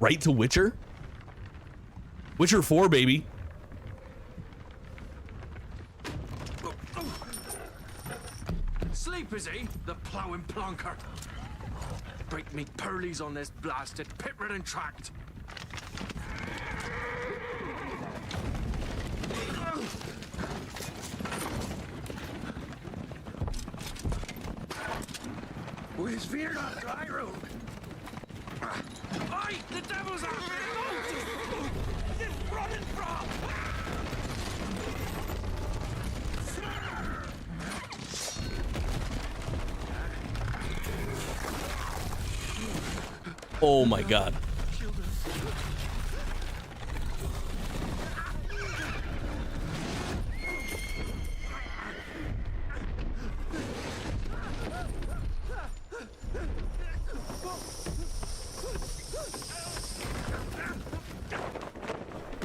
Right to Witcher? Witcher 4, baby. Sleep is he, the ploughing plonker. Break me pearlies on this blasted pit-ridden tract. Where's Veer on dry road? Aye, the devil's out there! It's running from! Oh my god.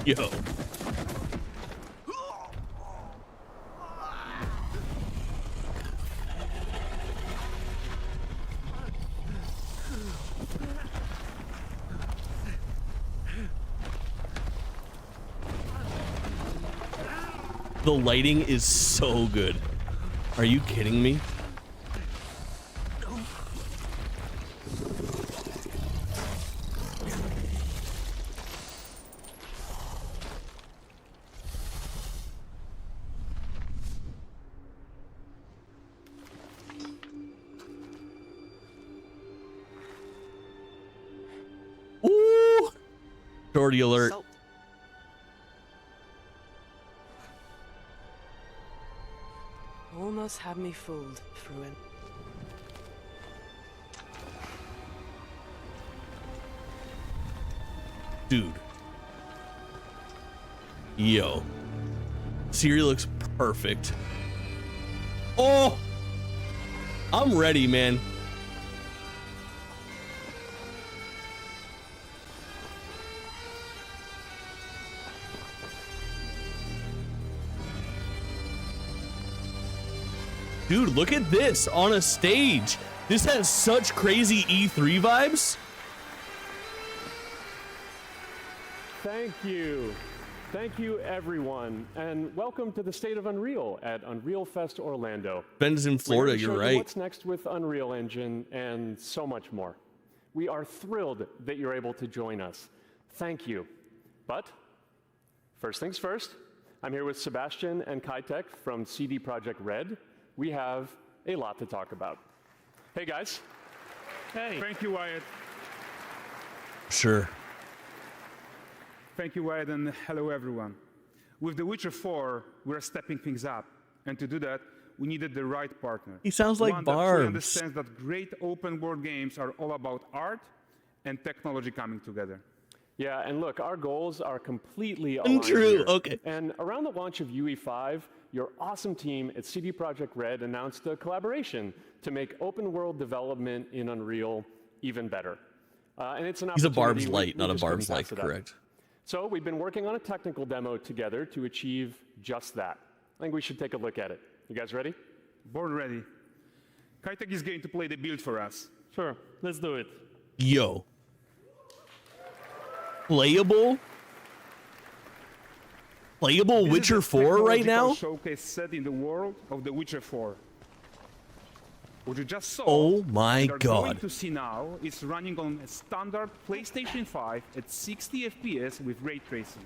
Yo. The lighting is so good. Are you kidding me? Ooh! Shorty alert. Almost had me fooled, Fruin. Dude. Yo. Ciri looks perfect. Oh! I'm ready, man. Dude, look at this on a stage. This has such crazy E3 vibes. Thank you. Thank you, everyone. And welcome to the State of Unreal at Unreal Fest Orlando. Ben's in Florida, you're right. What's next with Unreal Engine and so much more. We are thrilled that you're able to join us. Thank you. But first things first, I'm here with Sebastian and Kitek from CD Projekt Red. We have a lot to talk about. Hey, guys. Hey. Thank you, Wyatt. Sure. Thank you, Wyatt, and hello, everyone. With The Witcher 4, we're stepping things up. And to do that, we needed the right partner. He sounds like One that truly Barbs. understands that great open-world games are all about art and technology coming together. Yeah, and look, our goals are completely aligned True, here. okay. And around the launch of UE5, your awesome team at CD Projekt Red announced a collaboration to make open-world development in Unreal even better. And it's an He's a opportunity Barb's we- light, we not a just couldn't Barb's light, pass it up. correct? So we've been working on a technical demo together to achieve just that. I think we should take a look at it. You guys ready? Born ready. Kitek is going to play the build for us. Sure, let's do it. Yo. Playable? Playable This Witcher is a 4 right technological now? showcase set in the world of The Witcher 4. What you just saw Oh my and are going god. to see now is running on a standard PlayStation 5 at 60 FPS with ray tracing.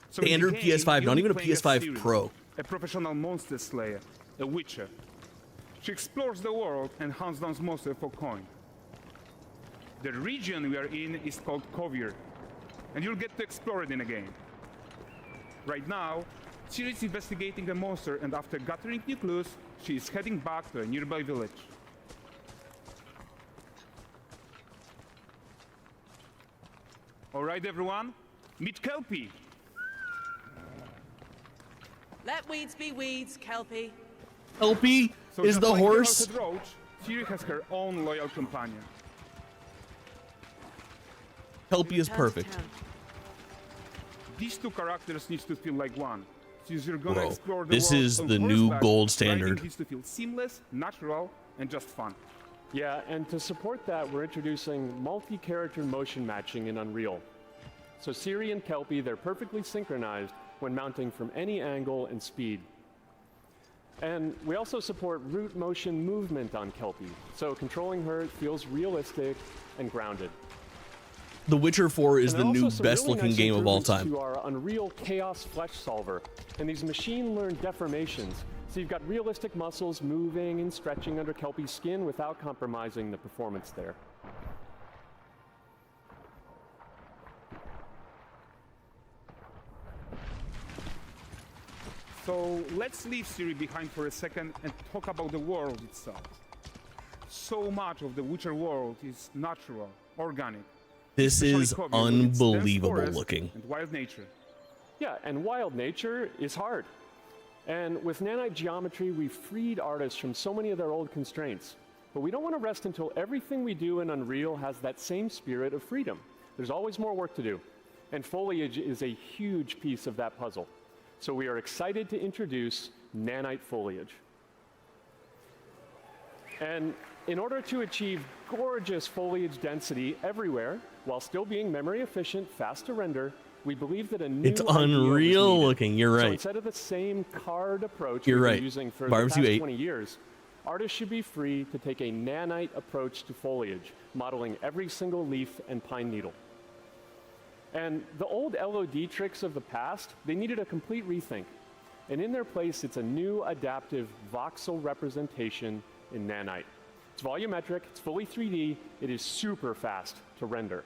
So in the Standard game, PS5, you'll not be even a playing as PS5 Ciri, Pro. a professional monster slayer, a witcher. She explores the world and hunts down monsters for coin. The region we are in is called Kovir, and you'll get to explore it in a game. Right now, Ciri is investigating a monster, and after gathering new clues, she is heading back to a nearby village. All right, everyone, meet Kelpie. Let weeds be weeds, Kelpie. Kelpie So is just the like horse. Geralt Roach, Ciri has her own loyal companion. Kelpie is Return to perfect. town. These two characters need to feel like one. Since you're gonna Bro, explore the this world is on the new horseback, gold riding standard. needs to feel seamless, natural, and just fun. Yeah, and to support that, we're introducing multi-character motion matching in Unreal. So Ciri and Kelpie, they're perfectly synchronized when mounting from any angle and speed. And we also support root motion movement on Kelpie, so controlling her feels realistic and grounded. The Witcher 4 is And the there are new also some best really looking nice game of all improvements time. to our Unreal Chaos Flesh Solver, and these machine-learned deformations. So you've got realistic muscles moving and stretching under Kelpie's skin without compromising the performance there. So let's leave Ciri behind for a second and talk about the world itself. So much of the Witcher world is natural, organic. This especially is Kovir with its dense unbelievable forest looking. and wild nature. Yeah, and wild nature is hard. And with nanite geometry, we've freed artists from so many of their old constraints. But we don't want to rest until everything we do in Unreal has that same spirit of freedom. There's always more work to do. And foliage is a huge piece of that puzzle. So we are excited to introduce nanite foliage. And in order to achieve gorgeous foliage density everywhere, while still being memory efficient, fast to render, we believe that a new It's idea was unreal needed. looking, you're So right. instead of the same card approach You're we've been right. using for Barbs, the you past ate. 20 years, artists should be free to take a nanite approach to foliage, modeling every single leaf and pine needle. And the old LOD tricks of the past, they needed a complete rethink. And in their place, it's a new adaptive voxel representation in nanite. It's volumetric, it's fully 3D, it is super fast to render.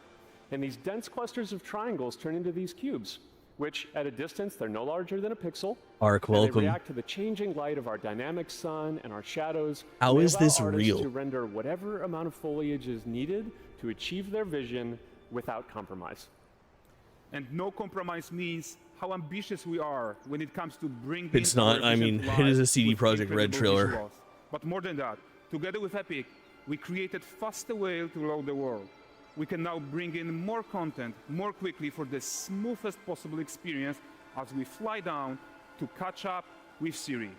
And these dense clusters of triangles turn into these cubes, which at a distance, they're no larger than a pixel. Ark, And they welcome. react to the changing light of our dynamic sun and our shadows. How and they is allow this artists real? to render whatever amount of foliage is needed to achieve their vision without compromise. And no compromise means how ambitious we are when it comes to bringing It's not, our I vision mean, to it is a life CD with Projekt Red incredible trailer. visuals. But more than that, together with Epic, we created faster way to load the world. We can now bring in more content more quickly for the smoothest possible experience as we fly down to catch up with Ciri.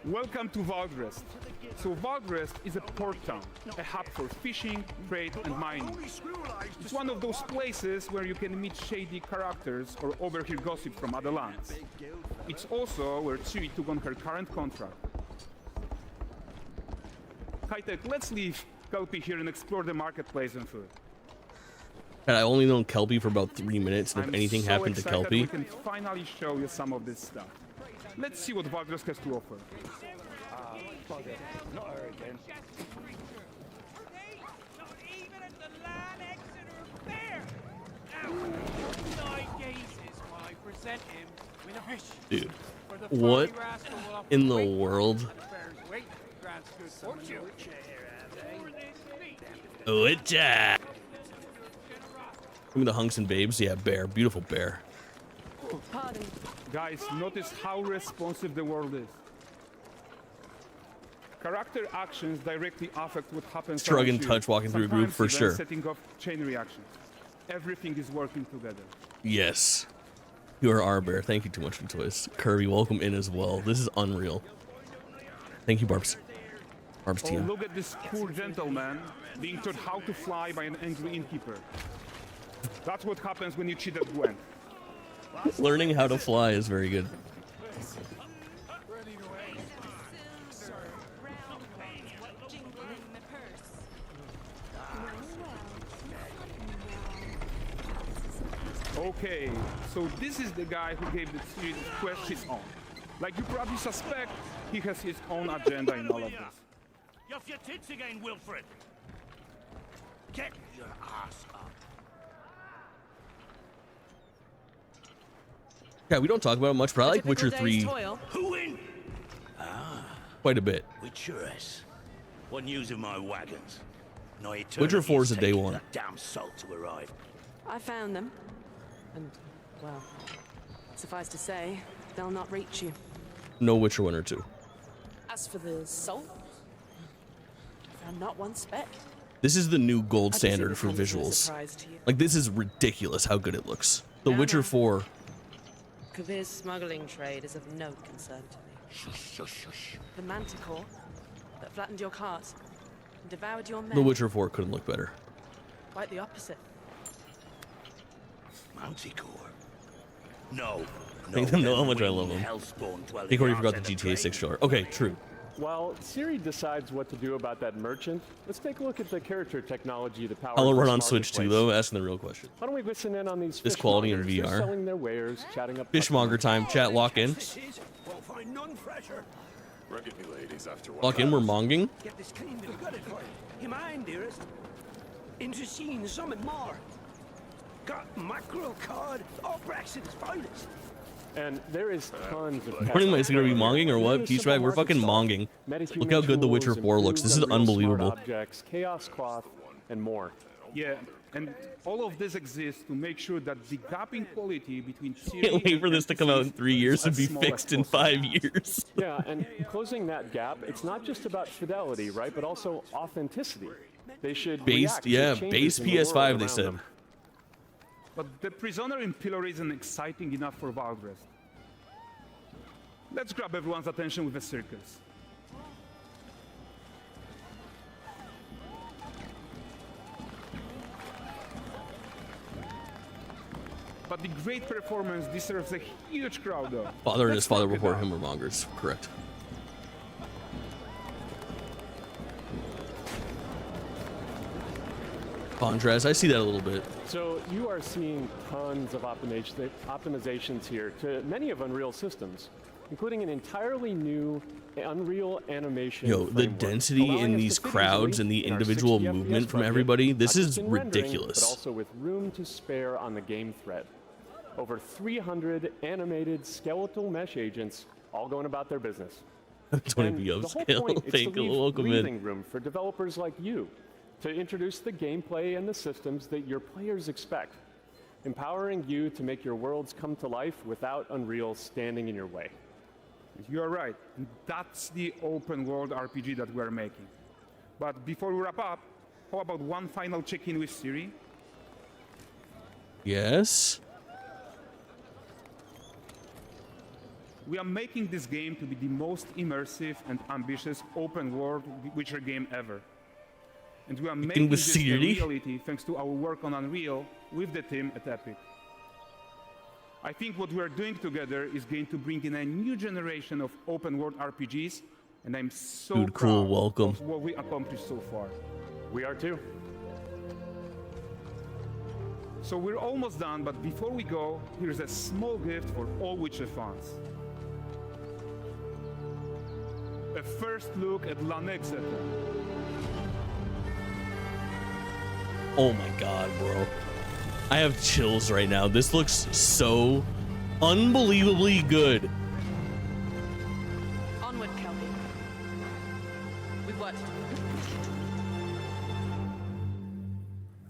Welcome to Valdrest. So Valdrest is a port town, a hub for fishing, trade and mining. It's one of those places where you can meet shady characters or overhear gossip from other lands. It's also where Ciri took on her current contract. High-tech, let's leave Kelpie here and explore the marketplace and food. And I only known Kelpie for about 3 minutes, and if I'm anything so happened to excited Kelpie, we can finally show you some of this stuff. Let's see what Valdrest has to offer. Not her again. Not even at the land Exeter Fair. Now, 9 gazes while I present him with a fish. dude, For the what furry rascal will offer in the weight, world? and the bear's weight grants good fortune. For this meat, Witcher! Give me the hunks and babes. Yeah, bear, beautiful bear. Pardon. Guys, notice how responsive the world is. Character actions directly affect what happens. Shrug around and you. touch walking through a group, Sometimes for even sure. Setting off chain reactions. Everything is working together. Yes. You are our bear. Thank you too much for toys. Kirby, welcome in as well. This is unreal. Thank you, Barbs. Barbs Oh, team. look at this poor gentleman being taught how to fly by an angry innkeeper. That's what happens when you cheat at Gwent. Learning how to fly is very good. Okay, so this is the guy who gave the series quest his own. Like you probably suspect, he has his own agenda in all of this. You off your tits again, Wilfred. Get your ass up. Yeah, we don't talk about it much, but I like Witcher 3 Who in? quite a bit. Witcheress. What news of my wagons? No Witcher 4 is a day one. That damn salt to arrive. I found them. And, well, suffice to say, they'll not reach you. No Witcher 1 or 2. As for the salt, I found not one speck. This is the new gold I presume standard this for comes as a visuals. surprise to you. Like, this is ridiculous how good it looks. The No, Witcher no. 4. Kavir's smuggling trade is of no concern to me. The manticore that flattened your cart and devoured your men. The Witcher 4 couldn't look better. Quite the opposite. Manticore. No. Make them know how much I love them. I think already forgot the GTA 6 trailer. Okay, true. While Ciri decides what to do about that merchant, let's take a look at the character technology that powers I'll run this on Switch too, marketplace. though, asking the real question. Why don't we listen in on these This quality in fishmongers? They're VR. selling their wares, chatting up Fishmonger time, chat, lock in. Won't find none fresher. Reckon me ladies after Lock in, we're monging. Get this clean, we've got it for you. You mind, dearest? Into seeing something more. Got mackerel cod, all Brexit's finest. And there is tons of Morning, am I gonna be monging or what? Peace Rag, we're fucking monging. Look how good The Witcher 4 looks. This is unbelievable. Objects, chaos cloth, and more. Yeah, and all of this exists to make sure that the gap in quality between Ciri Can't wait and for this to come out in NPCs 3 years is and as be small as fixed in possible. 5 years. Yeah, and closing that gap, it's not just about fidelity, right? But also authenticity. They should Base, react to yeah, changes base in the world PS5, they around said. them. But the prisoner in pillory isn't exciting enough for Valdrest. Let's grab everyone's attention with a circus. But the great performance deserves a huge crowd, though. Father and his Let's father knock it before out. him were mongers. Correct. Contrast, I see that a little bit. So you are seeing tons of optimizations here to many of Unreal systems, including an entirely new Unreal animation Yo, the framework, density allowing in us these to fit crowds easily and the in our individual 60 movement FPS from budget, everybody, this not just is in rendering, ridiculous. But also with room to spare on the game thread. Over 300 animated skeletal mesh agents all going about their business. 20 And B the whole upscale. point is to Thank you. leave Welcome breathing in. room for developers like you to introduce the gameplay and the systems that your players expect, empowering you to make your worlds come to life without Unreal standing in your way. You're right. And that's the open world RPG that we're making. But before we wrap up, how about one final check-in with Ciri? Yes. We are making this game to be the most immersive and ambitious open world Witcher game ever. And we are making with this a Ciri? reality thanks to our work on Unreal with the team at Epic. I think what we are doing together is going to bring in a new generation of open world RPGs, and I'm so Dude, cool, proud welcome. of what we accomplished so far. We are too. So we're almost done, but before we go, here's a small gift for all Witcher fans. A first look at Lanexeter. Oh my god, bro. I have chills right now. This looks so unbelievably good. Onward, Kelby. We've worked to do.